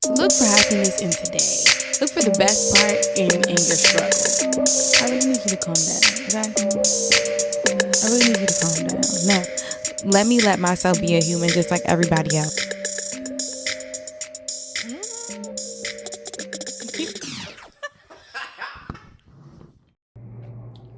Look for happiness in today. Look for the best part in your struggle. I really need you to calm down, okay? I really need you to calm down. Now, let me let myself be a human just like everybody else.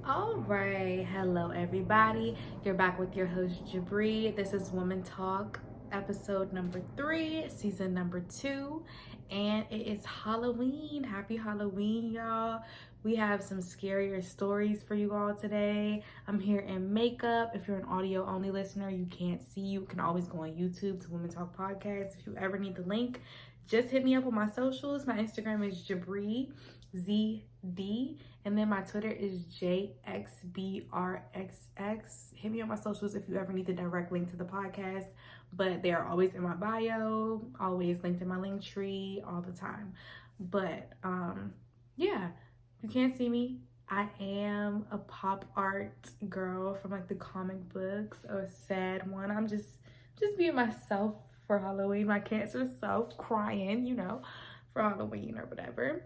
All right, hello everybody. You're back with your host Jabri. This is Woman Talk, episode number 3, season number 2, and it is Halloween. Happy Halloween, y'all. We have some scarier stories for you all today. I'm here in makeup. If you're an audio only listener, you can't see. You can always go on YouTube to Women Talk Podcast. If you ever need the link, just hit me up on my socials. My Instagram is Jabri ZD, and then my Twitter is JXBRXX. Hit me on my socials if you ever need the direct link to the podcast, but they are always in my bio, always linked in my link tree all the time. But yeah, if you can't see me, I am a pop art girl from like the comic books, a sad one. I'm just being myself for Halloween, my cancer self, crying, for Halloween or whatever.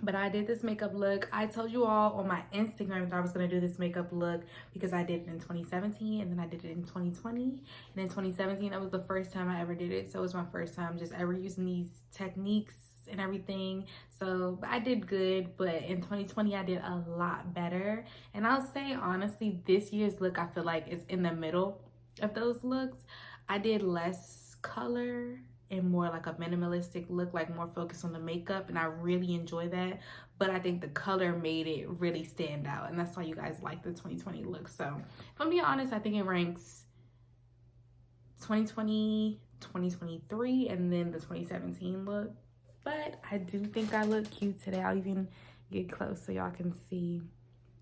But I did this makeup look. I told you all on my Instagram that I was going to do this makeup look because I did it in 2017 and then I did it in 2020. And in 2017, that was the first time I ever did it. So it was my first time just ever using these techniques and everything. So I did good, but in 2020, I did a lot better. And I'll say, honestly, this year's look, I feel like is in the middle of those looks. I did less color and more like a minimalistic look, like more focused on the makeup, and I really enjoy that. But I think the color made it really stand out, and that's why you guys like the 2020 look. So if I'm being honest, I think it ranks 2020, 2023, and then the 2017 look. But I do think I look cute today. I'll even get close so y'all can see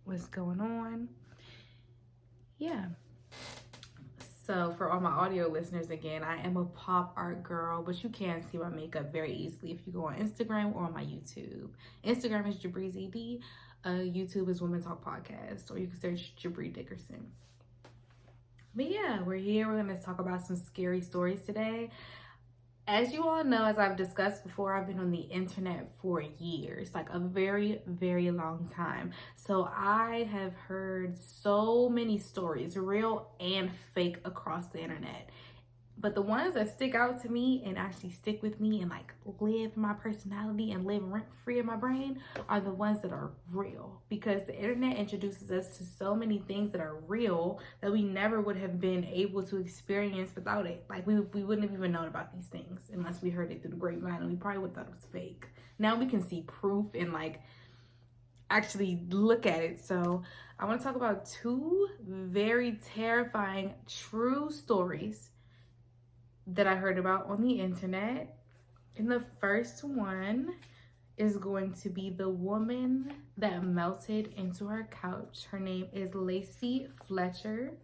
what's going on. Yeah. So for all my audio listeners, again, I am a pop art girl, but you can see my makeup very easily if you go on Instagram or on my YouTube. Instagram is Jabri ZD. YouTube is Women Talk Podcast, or you can search Jabri Dickerson. But yeah, we're here. We're going to talk about some scary stories today. As you all know, as I've discussed before, I've been on the internet for years, like a very, very long time. So I have heard so many stories, real and fake, across the internet. But the ones that stick out to me and actually stick with me and like live my personality and live rent-free in my brain are the ones that are real, because the internet introduces us to so many things that are real that we never would have been able to experience without it. Like we wouldn't have even known about these things unless we heard it through the grapevine, and we probably would have thought it was fake. Now we can see proof and like actually look at it. So I want to talk about 2 very terrifying true stories that I heard about on the internet. And the first one is going to be the woman that melted into her couch. Her name is Lacey Fletcher.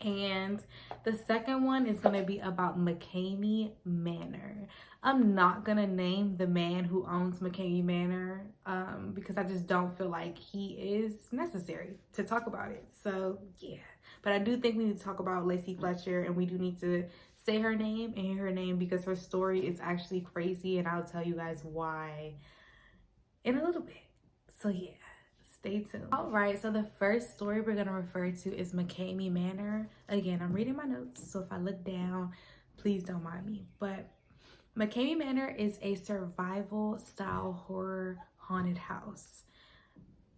And the second one is going to be about McKamey Manor. I'm not going to name the man who owns McKamey Manor because I just don't feel like he is necessary to talk about it. So, yeah. But I do think we need to talk about Lacey Fletcher, and we do need to say her name and hear her name because her story is actually crazy, and I'll tell you guys why in a little bit. So, yeah. Stay tuned. All right, so the first story we're going to refer to is McKamey Manor. Again, I'm reading my notes, so if I look down, please don't mind me. But McKamey Manor is a survival-style horror haunted house.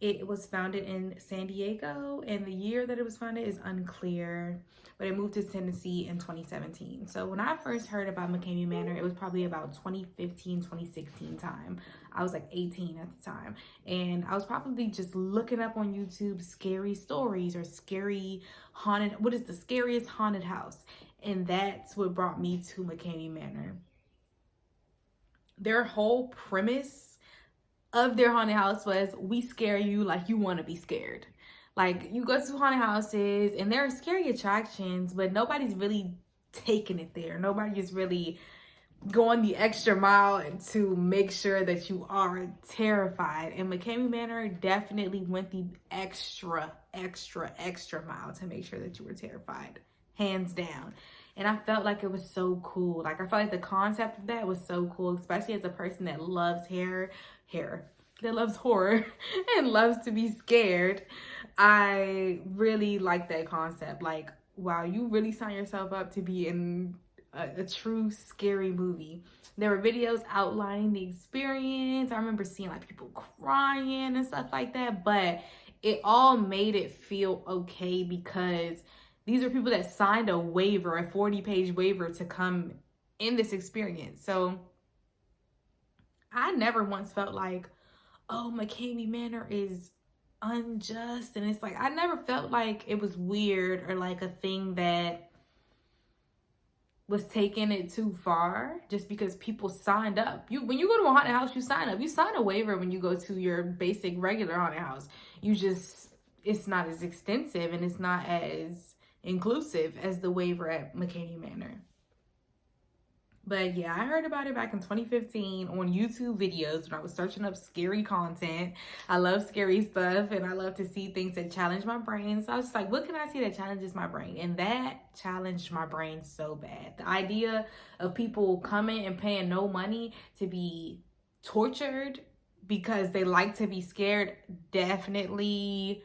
It was founded in San Diego, and the year that it was founded is unclear, but it moved to Tennessee in 2017. So when I first heard about McKamey Manor, it was probably about 2015, 2016 time. I was like 18 at the time, and I was probably just looking up on YouTube scary stories or scary haunted, what is the scariest haunted house? And that's what brought me to McKamey Manor. Their whole premise of their haunted house was, we scare you like you want to be scared. Like, you go to haunted houses and there are scary attractions, but nobody's really taking it there. Nobody is really going the extra mile to make sure that you are terrified. And McKamey Manor definitely went the extra mile to make sure that you were terrified. Hands down. And I felt like it was so cool. Like, I felt like the concept of that was so cool, especially as a person that loves that loves horror and loves to be scared. I really like that concept. Like, wow, you really sign yourself up to be in a true scary movie. There were videos outlining the experience. I remember seeing like people crying and stuff like that, but it all made it feel okay because these are people that signed a waiver, a 40-page waiver to come in this experience. So I never once felt like, oh, McKamey Manor is unjust. And it's like, I never felt like it was weird or like a thing that was taking it too far just because people signed up. When you go to a haunted house, you sign up. You sign a waiver when you go to your basic regular haunted house. It's not as extensive and it's not as inclusive as the waiver at McKamey Manor. But yeah, I heard about it back in 2015 on YouTube videos when I was searching up scary content. I love scary stuff and I love to see things that challenge my brain. So I was just like, what can I see that challenges my brain? And that challenged my brain so bad. The idea of people coming and paying no money to be tortured because they like to be scared definitely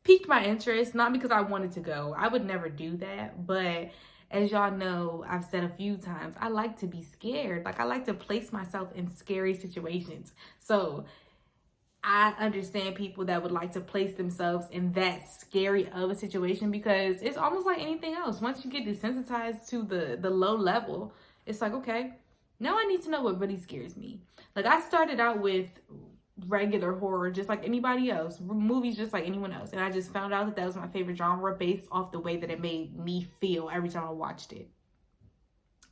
piqued my interest. Not because I wanted to go. I would never do that, but as y'all know, I've said a few times, I like to be scared. Like, I like to place myself in scary situations. So I understand people that would like to place themselves in that scary of a situation because it's almost like anything else. Once you get desensitized to the low level, it's like, okay, now I need to know what really scares me. Like, I started out with regular horror just like anybody else, movies just like anyone else, and I just found out that was my favorite genre based off the way that it made me feel every time I watched it.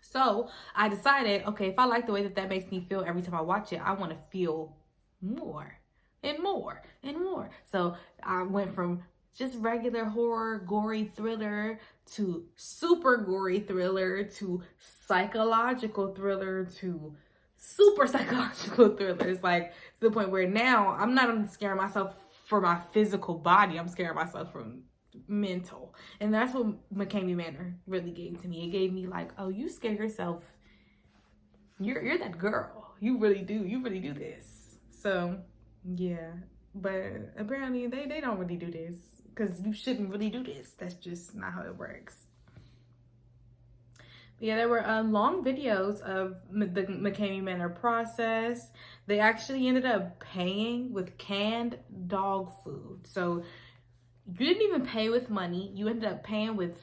So I decided, okay, if I like the way that makes me feel every time I watch it, I want to feel more and more and more. So I went from just regular horror, gory thriller, to super gory thriller, to psychological thriller, to super psychological thrillers, like to the point where now I'm not only scaring myself for my physical body, I'm scaring myself from mental. And that's what McKamey Manor really gave to me. It gave me like, oh, you scare yourself, you're that girl, you really do this. So yeah, but apparently they don't really do this because you shouldn't really do this. That's just not how it works. Yeah, there were long videos of the McKamey Manor process. They actually ended up paying with canned dog food. So you didn't even pay with money. You ended up paying with,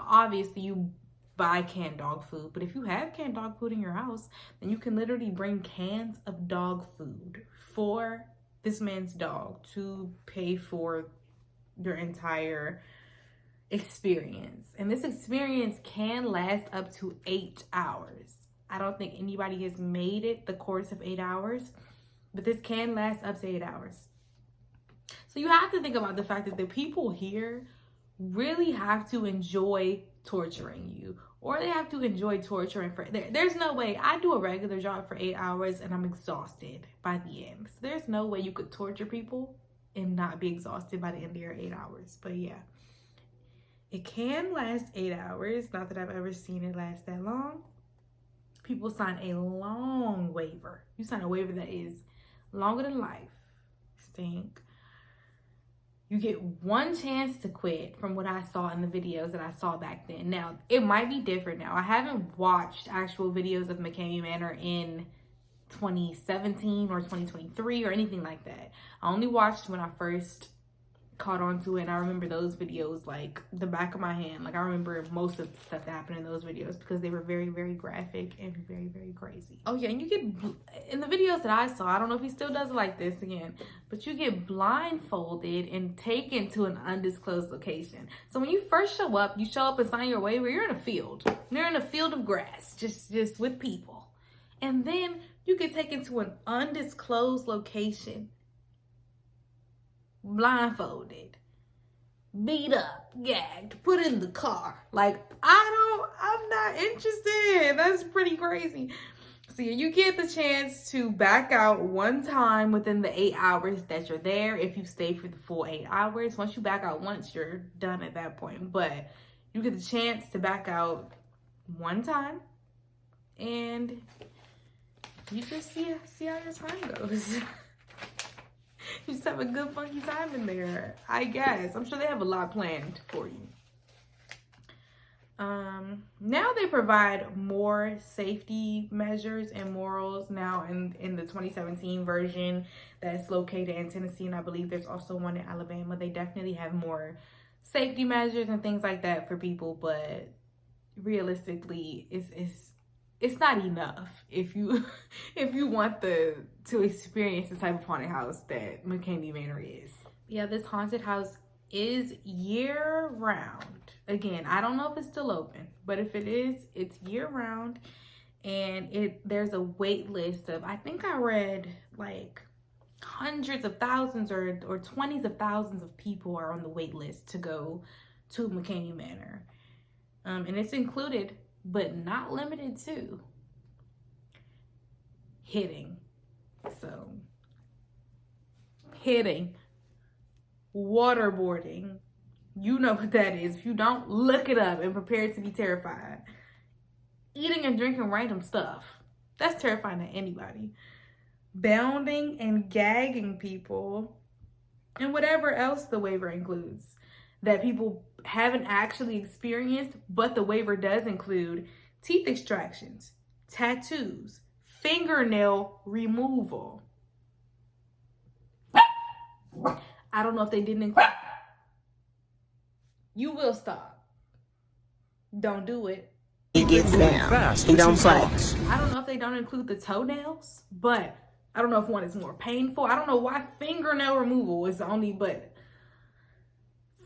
obviously you buy canned dog food. But if you have canned dog food in your house, then you can literally bring cans of dog food for this man's dog to pay for your entire experience. And this experience can last up to 8 hours. I don't think anybody has made it the course of 8 hours, but this can last up to 8 hours. So you have to think about the fact that the people here really have to enjoy torturing you, or they have to enjoy torturing for there's no way. I do a regular job for 8 hours and I'm exhausted by the end. So there's no way you could torture people and not be exhausted by the end of your 8 hours. But yeah, it can last 8 hours. Not that I've ever seen it last that long. People sign a long waiver. You sign a waiver that is longer than life. Stink. You get one chance to quit from what I saw in the videos that I saw back then. Now, it might be different now. I haven't watched actual videos of McKamey Manor in 2017 or 2023 or anything like that. I only watched when I first caught on to it, and I remember those videos like the back of my hand. Like, I remember most of the stuff that happened in those videos because they were very, very graphic and very, very crazy. Oh yeah, and you get, in the videos that I saw, I don't know if he still does it like this again, but you get blindfolded and taken to an undisclosed location. So when you first show up, you show up and sign your waiver, you're in a field. You're in a field of grass, just with people. And then you get taken to an undisclosed location, blindfolded, beat up, gagged, put in the car. Like, I'm not interested. That's pretty crazy. So you get the chance to back out one time within the 8 hours that you're there. If you stay for the full 8 hours, once you back out once, you're done at that point. But you get the chance to back out one time, and you just see how your time goes. You just have a good funky time in there, I guess. I'm sure they have a lot planned for you. Now they provide more safety measures and morals now in the 2017 version that's located in Tennessee, and I believe there's also one in Alabama. They definitely have more safety measures and things like that for people, but realistically, it's not enough if you want to experience the type of haunted house that McKamey Manor is. Yeah, this haunted house is year round. Again, I don't know if it's still open, but if it is, it's year round, and there's a wait list of, I think I read like hundreds of thousands or 20s of thousands of people are on the wait list to go to McKamey Manor. And it's included, but not limited to, hitting. So, hitting, waterboarding, you know what that is. If you don't, look it up and prepare to be terrified. Eating and drinking random stuff, that's terrifying to anybody. Bounding and gagging people, and whatever else the waiver includes that people haven't actually experienced, but the waiver does include teeth extractions, tattoos, fingernail removal. I don't know if they didn't include. You will stop. Don't do it. He gets down. Fast. He don't play. I don't know if they don't include the toenails, but I don't know if one is more painful. I don't know why fingernail removal is the only, but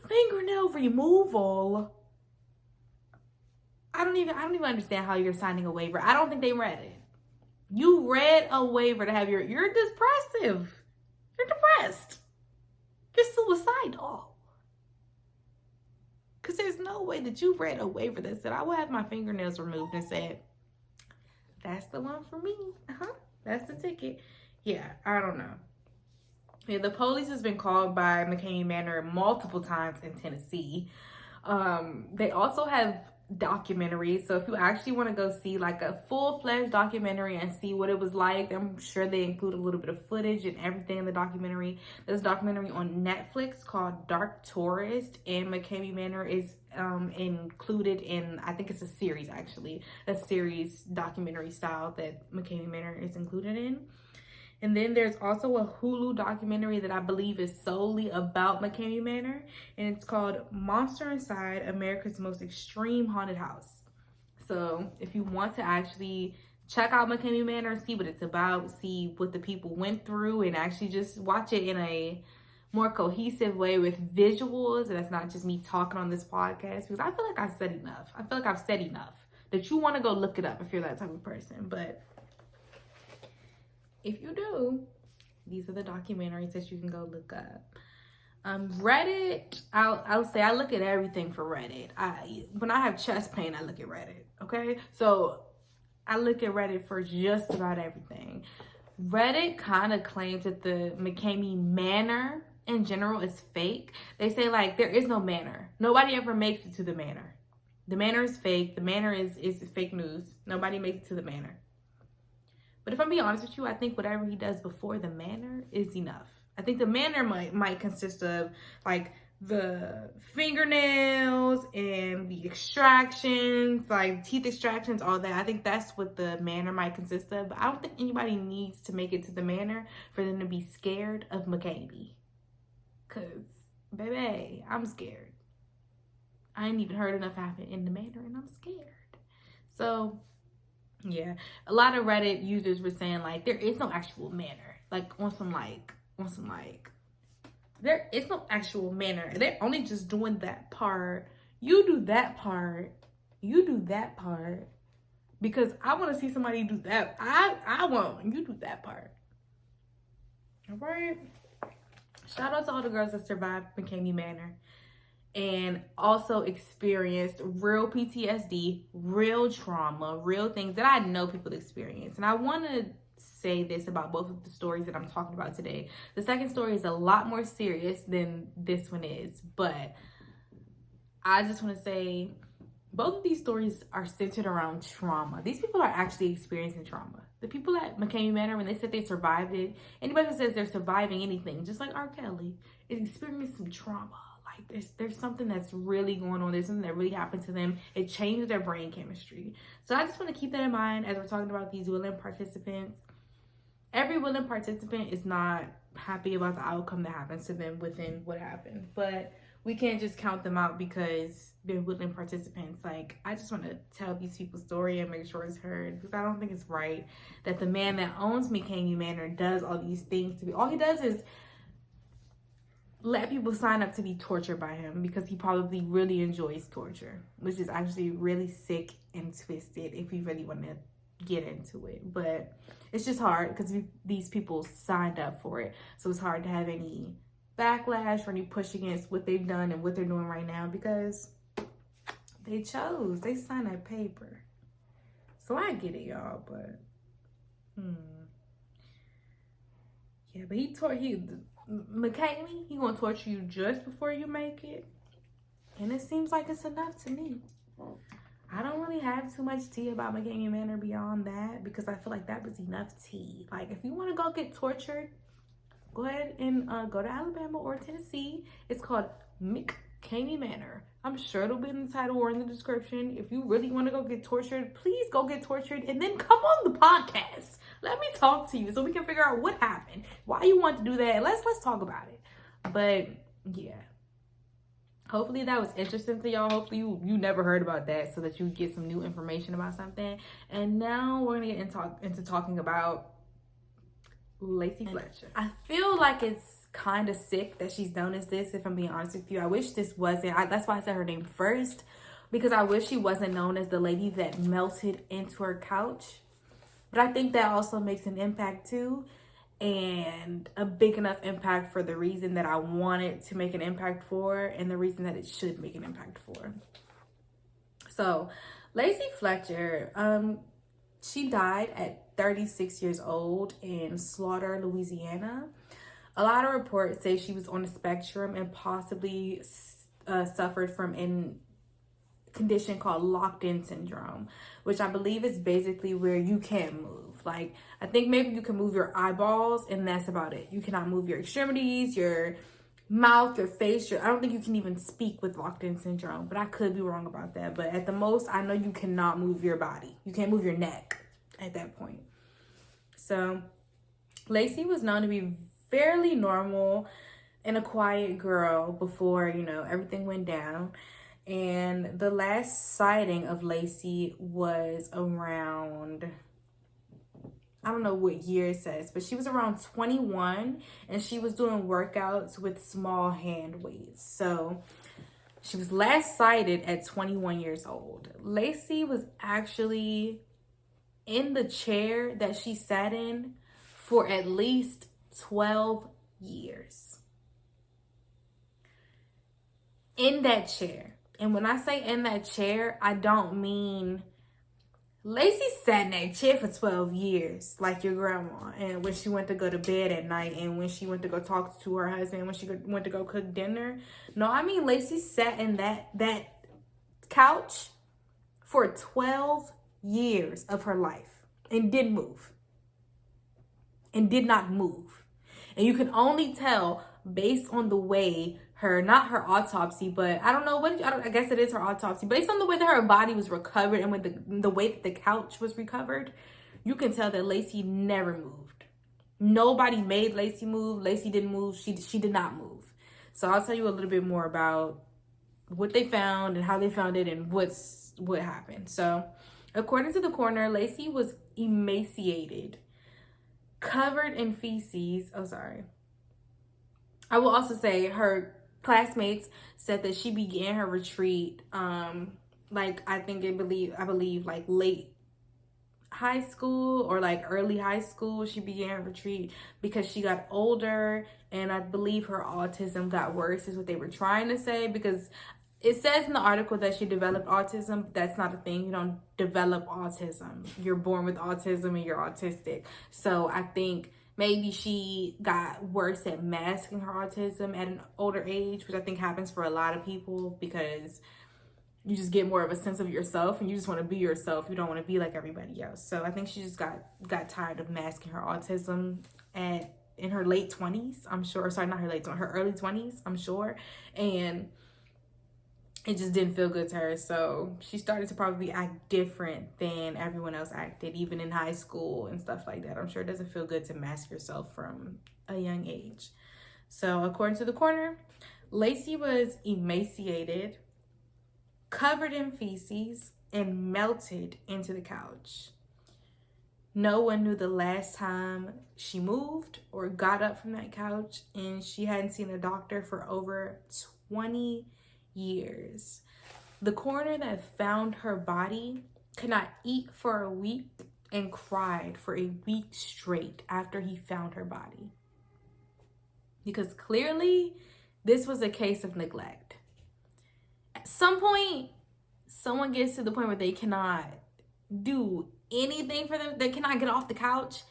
fingernail removal. I don't even understand how you're signing a waiver. I don't think they read it. You read a waiver to have you're depressive. You're depressed. You're suicidal. Because there's no way that you read a waiver that said, I will have my fingernails removed, and said, that's the one for me. That's the ticket. Yeah, I don't know. Yeah, the police has been called by McKamey Manor multiple times in Tennessee. They also have documentaries. So if you actually want to go see like a full-fledged documentary and see what it was like, I'm sure they include a little bit of footage and everything in the documentary. There's a documentary on Netflix called Dark Tourist, and McKamey Manor is included in, I think it's a series actually, a series documentary style that McKamey Manor is included in. And then there's also a Hulu documentary that I believe is solely about McKamey Manor, and it's called Monster Inside, America's Most Extreme Haunted House. So if you want to actually check out McKamey Manor, see what it's about, see what the people went through, and actually just watch it in a more cohesive way with visuals, and it's not just me talking on this podcast, because I feel like I've said enough. I feel like I've said enough that you want to go look it up if you're that type of person. But if you do, these are the documentaries that you can go look up. Reddit, I'll say I look at everything for Reddit. When I have chest pain, I look at Reddit, okay? So I look at Reddit for just about everything. Reddit kind of claims that the McKamey Manor in general is fake. They say like there is no manor. Nobody ever makes it to the manor. The manor is fake. The manor is fake news. Nobody makes it to the manor. But if I'm being honest with you, I think whatever he does before the manor is enough. I think the manor might consist of like the fingernails and the extractions, like teeth extractions, all that. I think that's what the manor might consist of. But I don't think anybody needs to make it to the manor for them to be scared of McKamey. Because, baby, I'm scared. I ain't even heard enough happen in the manor, and I'm scared. So yeah, a lot of Reddit users were saying like there is no actual manor, like on some there is no actual manor. They're only just doing that part. You do that part. You do that part because I want to see somebody do that. I want you do that part. All right. Shout out to all the girls that survived McKamey Manor and also experienced real PTSD, real trauma, real things that I know people experience. And I want to say this about both of the stories that I'm talking about today. The second story is a lot more serious than this one is, but I just want to say both of these stories are centered around trauma. These people are actually experiencing trauma. The people at McKamey Manor, when they said they survived it, anybody who says they're surviving anything, just like R. Kelly, is experiencing some trauma. Like there's something that's really going on. There's something that really happened to them. It changed their brain chemistry. So I just want to keep that in mind as we're talking about these willing participants. Every willing participant is not happy about the outcome that happens to them within what happened. But we can't just count them out because they're willing participants. Like, I just want to tell these people's story and make sure it's heard, because I don't think it's right that the man that owns McKamey Manor does all these things to be. All he does is let people sign up to be tortured by him because he probably really enjoys torture, which is actually really sick and twisted if you really want to get into it. But it's just hard because these people signed up for it. So it's hard to have any backlash or any push against what they've done and what they're doing right now because they signed that paper. So I get it, y'all, but yeah, but McKamey, he gonna torture you just before you make it, and it seems like it's enough to me. I don't really have too much tea about McKamey Manor beyond that because I feel like that was enough tea. Like, if you want to go get tortured, go ahead and go to Alabama or Tennessee. It's called McKamey Manor. I'm sure it'll be in the title or in the description. If you really want to go get tortured, please go get tortured and then come on the podcast. Let me talk to you so we can figure out what happened, why you want to do that. Let's talk about it. But yeah, hopefully that was interesting to y'all. Hopefully you never heard about that so that you get some new information about something. And now we're gonna get into talking about Lacey Fletcher. I feel like it's kind of sick that she's known as this, if I'm being honest with you. I wish this wasn't. That's why I said her name first, because I wish she wasn't known as the lady that melted into her couch. But I think that also makes an impact too, and a big enough impact for the reason that I want it to make an impact for, and the reason that it should make an impact for. So Lacey Fletcher, she died at 36 years old in Slaughter, Louisiana. A lot of reports say she was on the spectrum and possibly suffered from a condition called locked-in syndrome, which I believe is basically where you can't move. Like, I think maybe you can move your eyeballs and that's about it. You cannot move your extremities, your mouth, your face. I don't think you can even speak with locked-in syndrome, but I could be wrong about that. But at the most, I know you cannot move your body. You can't move your neck at that point. So Lacey was known to be fairly normal and a quiet girl before, everything went down. And the last sighting of Lacey was around, I don't know what year it says, but she was around 21 and she was doing workouts with small hand weights. So she was last sighted at 21 years old. Lacey was actually in the chair that she sat in for at least 12 years. In that chair. And when I say in that chair, I don't mean Lacey sat in that chair for 12 years, like your grandma. And when she went to go to bed at night, and when she went to go talk to her husband, when she went to go cook dinner. No, I mean Lacey sat in that couch for 12 years of her life and didn't move. And did not move. And you can only tell based on the way not her autopsy, but I guess it is her autopsy. Based on the way that her body was recovered and with the way that the couch was recovered, you can tell that Lacey never moved. Nobody made Lacey move. Lacey didn't move. She did not move. So I'll tell you a little bit more about what they found and how they found it and what happened. So according to the coroner, Lacey was emaciated, covered in feces. I will also say her classmates said that she began her retreat, I believe like late high school or like early high school. She began her retreat because she got older, and I believe her autism got worse is what they were trying to say, because it says in the article that she developed autism, but that's not a thing. You don't develop autism. You're born with autism and you're autistic. So I think maybe she got worse at masking her autism at an older age, which I think happens for a lot of people because you just get more of a sense of yourself, and you just want to be yourself. You don't want to be like everybody else. So I think she just got tired of masking her autism in her late 20s, I'm sure. Sorry, not her late 20s, her early 20s, I'm sure. And it just didn't feel good to her. So she started to probably act different than everyone else acted, even in high school and stuff like that. I'm sure it doesn't feel good to mask yourself from a young age. So according to the coroner, Lacey was emaciated, covered in feces, and melted into the couch. No one knew the last time she moved or got up from that couch, and she hadn't seen a doctor for over 20 years. The coroner that found her body could not eat for a week and cried for a week straight after he found her body. Because clearly, this was a case of neglect. At some point, someone gets to the point where they cannot do anything for them, they cannot get off the couch.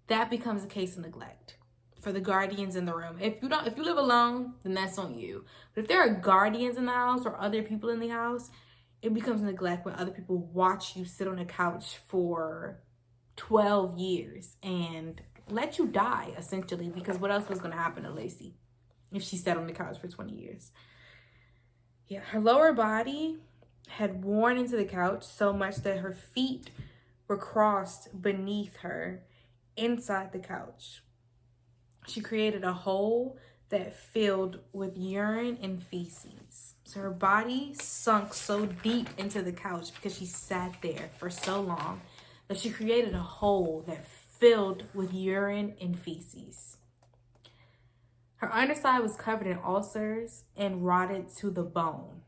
That becomes a case of neglect for the guardians in the room. If you live alone, then that's on you. But if there are guardians in the house or other people in the house, it becomes neglect when other people watch you sit on a couch for 12 years and let you die, essentially, because what else was going to happen to Lacey if she sat on the couch for 20 years? Yeah, her lower body had worn into the couch so much that her feet were crossed beneath her inside the couch. She created a hole that filled with urine and feces. So her body sunk so deep into the couch because she sat there for so long that she created a hole that filled with urine and feces. Her underside was covered in ulcers and rotted to the bone.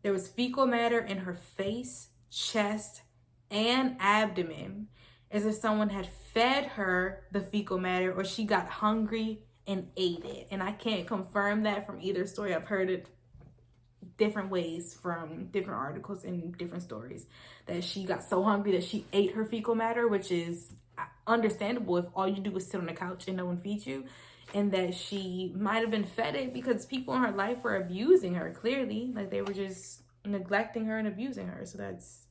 There was fecal matter in her face, chest, and abdomen, as if someone had fed her the fecal matter or she got hungry and ate it. And I can't confirm that from either story. I've heard it different ways from different articles and different stories, that she got so hungry that she ate her fecal matter, which is understandable if all you do is sit on the couch and no one feeds you, and that she might have been fed it because people in her life were abusing her, clearly. Like, they were just neglecting her and abusing her. So that's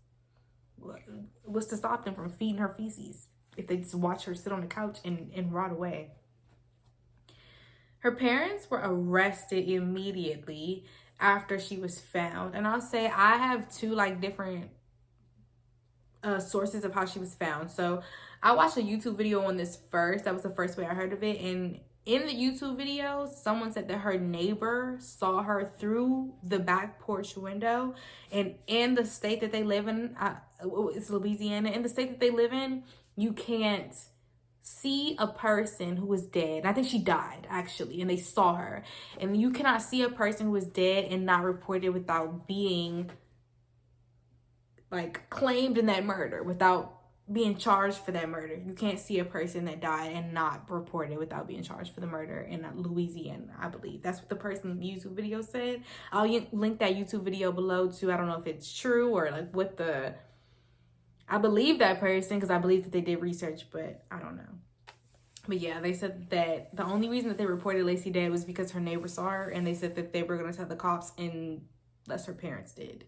what's to stop them from feeding her feces if they just watch her sit on the couch and rot away. Her parents were arrested immediately after she was found. And I'll say I have two different sources of how she was found. So I watched a YouTube video on this first. That was the first way I heard of it. And in the YouTube video, someone said that her neighbor saw her through the back porch window. And in the state that they live in, it's Louisiana, in the state that they live in, you can't see a person who is dead. I think she died, actually, and they saw her. And you cannot see a person who is dead and not report it without being claimed in that murder, without being charged for that murder. You can't see a person that died and not report it without being charged for the murder in Louisiana, I believe. That's what the person in the YouTube video said. I'll link that YouTube video below too. I don't know if it's true or I believe that person because I believe that they did research, but I don't know. But yeah, they said that the only reason that they reported Lacey dead was because her neighbor saw her, and they said that they were going to tell the cops unless her parents did.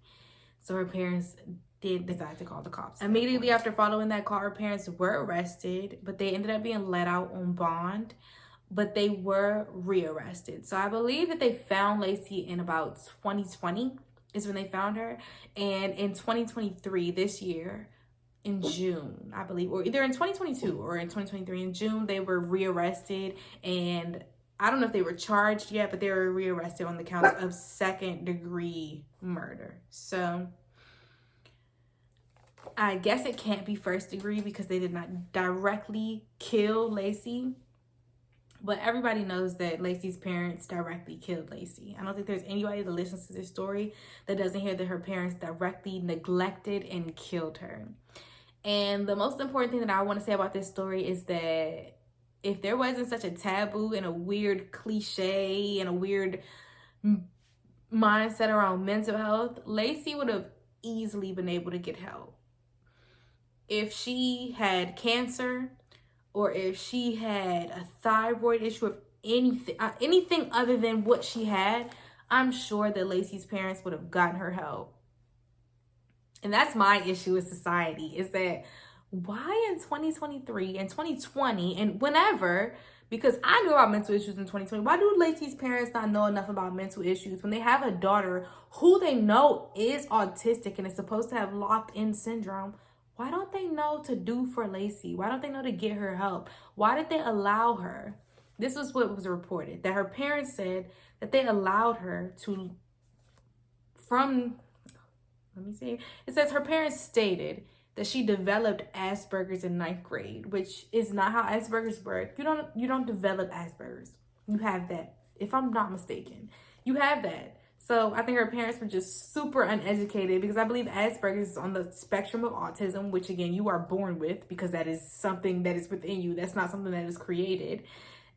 So her parents did decide to call the cops. Immediately after following that call, her parents were arrested, but they ended up being let out on bond, but they were rearrested. So I believe that they found Lacey in about 2020 is when they found her. And in 2023, this year, in June, I believe, or either in 2022 or in 2023, in June, they were rearrested. And I don't know if they were charged yet, but they were rearrested on the counts of second-degree murder. So I guess it can't be first degree because they did not directly kill Lacey. But everybody knows that Lacey's parents directly killed Lacey. I don't think there's anybody that listens to this story that doesn't hear that her parents directly neglected and killed her. And the most important thing that I want to say about this story is that if there wasn't such a taboo and a weird cliche and a weird mindset around mental health, Lacey would have easily been able to get help. If she had cancer, or if she had a thyroid issue, or anything other than what she had, I'm sure that Lacey's parents would have gotten her help. And that's my issue with society, is that why in 2023 and 2020 and whenever, because I knew about mental issues in 2020, why do Lacey's parents not know enough about mental issues when they have a daughter who they know is autistic and is supposed to have locked-in syndrome? Why don't they know to do for Lacey? Why don't they know to get her help? Why did they allow her? This was what was reported, that her parents said that they allowed her to, let me see. It says her parents stated that she developed Asperger's in 9th grade, which is not how Asperger's work. You don't develop Asperger's. You have that, if I'm not mistaken. You have that. So I think her parents were just super uneducated, because I believe Asperger's is on the spectrum of autism, which again, you are born with, because that is something that is within you. That's not something that is created.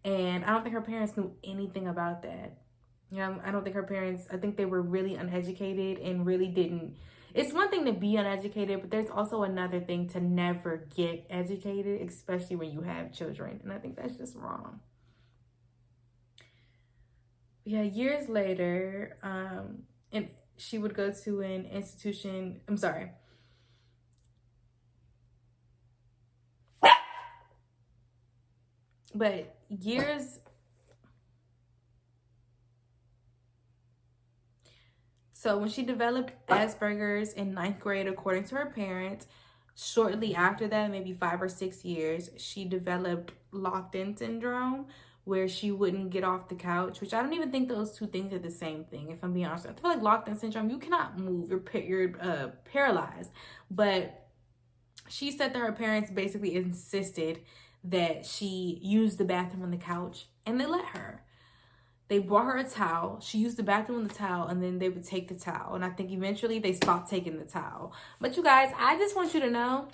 And I don't think her parents knew anything about that. You know, I don't think her parents, I think they were really uneducated and really didn't. It's one thing to be uneducated, but there's also another thing to never get educated, especially when you have children. And I think that's just wrong. Yeah, years later, and she would go to an institution, I'm sorry. But years... So when she developed Asperger's in 9th grade, according to her parents, shortly after that, maybe 5 or 6 years, she developed locked-in syndrome, where she wouldn't get off the couch, which I don't even think those two things are the same thing, if I'm being honest. I feel like locked-in syndrome, you cannot move, you're paralyzed. But she said that her parents basically insisted that she use the bathroom on the couch, and they let her. They brought her a towel. She used the bathroom on the towel, and then they would take the towel. And I think eventually they stopped taking the towel. But you guys, I just want you to know,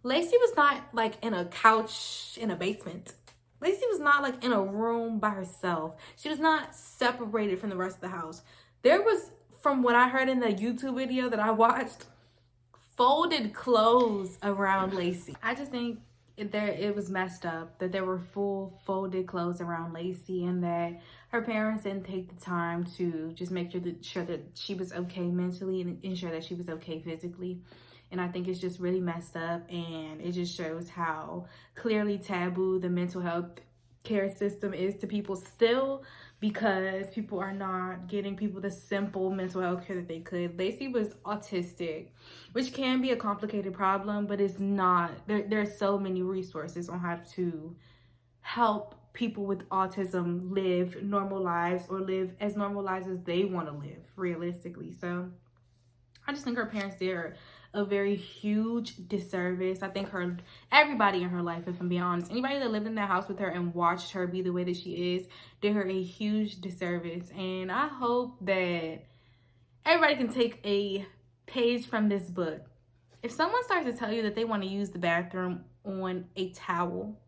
Lacey was not like in a couch in a basement. Lacey was not like in a room by herself. She was not separated from the rest of the house. There was, from what I heard in the YouTube video that I watched, folded clothes around Lacey. I just think it was messed up that there were full folded clothes around Lacey, and that her parents didn't take the time to just make sure that she was okay mentally and ensure that she was okay physically. And I think it's just really messed up, and it just shows how clearly taboo the mental health care system is to people still, because people are not getting people the simple mental health care that they could. Lacey was autistic, which can be a complicated problem, but it's not. There's so many resources on how to help people with autism live normal lives, or live as normal lives as they want to live realistically. So I just think her parents did a very huge disservice. I think everybody in her life, if I'm being honest, anybody that lived in that house with her and watched her be the way that she is, did her a huge disservice. And I hope that everybody can take a page from this book. If someone starts to tell you that they want to use the bathroom on a towel,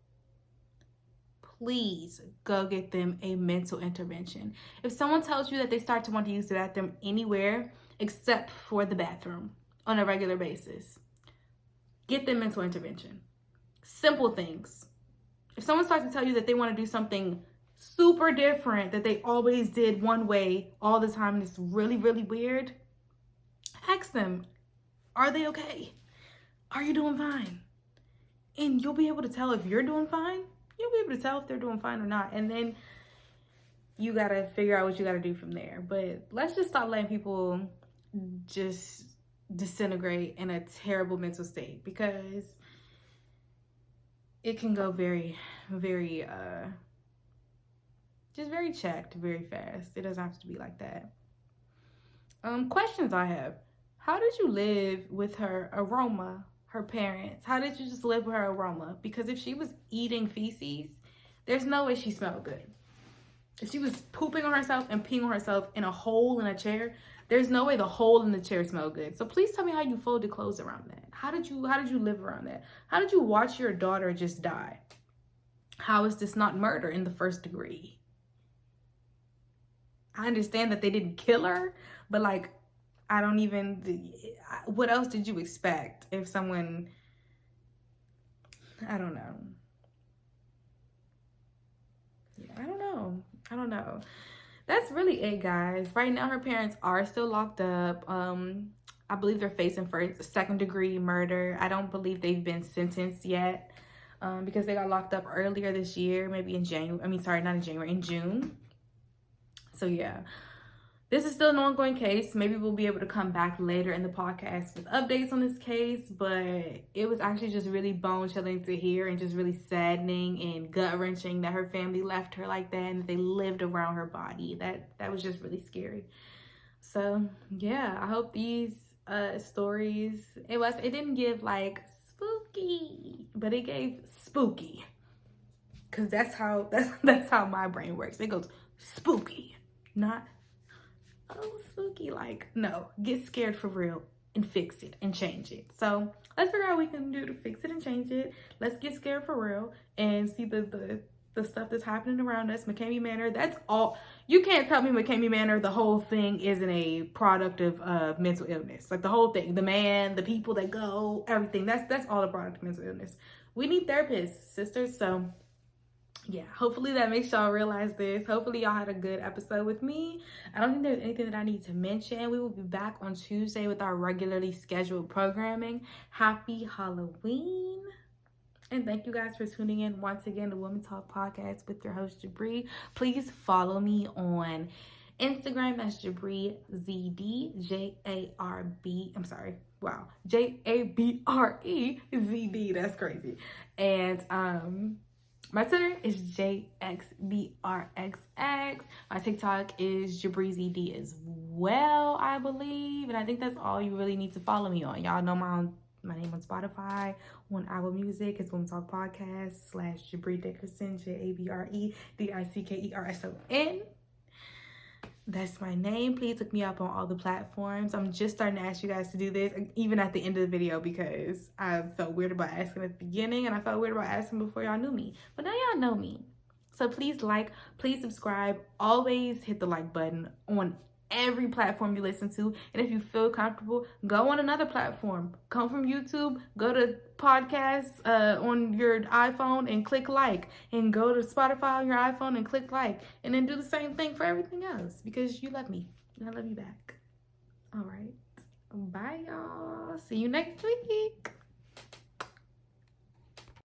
please go get them a mental intervention. If someone tells you that they start to want to use the bathroom anywhere except for the bathroom on a regular basis, get them mental intervention. Simple things. If someone starts to tell you that they want to do something super different that they always did one way all the time, and it's really, really weird, ask them, are they okay? Are you doing fine? And you'll be able to tell if you're doing fine. You'll be able to tell if they're doing fine or not. And then you got to figure out what you got to do from there. But let's just stop letting people just disintegrate in a terrible mental state, because it can go very, very, just very checked very fast. It doesn't have to be like that. Questions I have. How did you live with her aroma, her parents? How did you just live with her aroma? Because if she was eating feces, there's no way she smelled good. If she was pooping on herself and peeing on herself in a hole in a chair, there's no way the hole in the chair smelled good. So please tell me how you folded clothes around that. How did you live around that? How did you watch your daughter just die? How is this not murder in the first degree? I understand that they didn't kill her, but like, what else did you expect if someone, I don't know. Yeah, I don't know. that's really it, guys. Right now, her parents are still locked up. I believe they're facing second-degree murder. I don't believe they've been sentenced yet, because they got locked up earlier this year, maybe in January. I mean, sorry, not in January, in June. So yeah, this is still an ongoing case. Maybe we'll be able to come back later in the podcast with updates on this case, but it was actually just really bone-chilling to hear and just really saddening and gut-wrenching that her family left her like that and that they lived around her body. That was just really scary. So yeah, I hope these stories, it didn't give like spooky, but it gave spooky, because that's how my brain works. It goes spooky, not oh spooky, like no, get scared for real and fix it and change it. So let's figure out what we can do to fix it and change it. Let's get scared for real and see the stuff that's happening around us. McKamey Manor, that's all. You can't tell me McKamey Manor, the whole thing isn't a product of mental illness. Like the whole thing, the man, the people that go, everything, that's all a product of mental illness. We need therapists, sisters. So yeah, hopefully that makes y'all realize this. Hopefully y'all had a good episode with me. I don't think there's anything that I need to mention. We will be back on Tuesday with our regularly scheduled programming. Happy Halloween. And thank you guys for tuning in once again to Women Talk Podcast with your host, Jabri. Please follow me on Instagram. That's Jabri ZD, J-A-R-B. I'm sorry. Wow. J-A-B-R-E-Z-D. That's crazy. And my Twitter is JXBRXX. My TikTok is JabriZD as well, I believe. And I think that's all you really need to follow me on. Y'all know my name on Spotify, on Apple Music. It's Women Talk Podcast / Jabri Dickerson, JABREDICKERSON. That's my name. Please look me up on all the platforms. I'm just starting to ask you guys to do this, even at the end of the video, because I felt weird about asking at the beginning, and I felt weird about asking before y'all knew me. But now y'all know me. So please please subscribe. Always hit the like button on every platform you listen to. And if you feel comfortable, go on another platform. Come from YouTube, go to podcasts on your iPhone and click like, and go to Spotify on your iPhone and click like, and then do the same thing for everything else, because you love me and I love you back. All right, bye y'all, see you next week.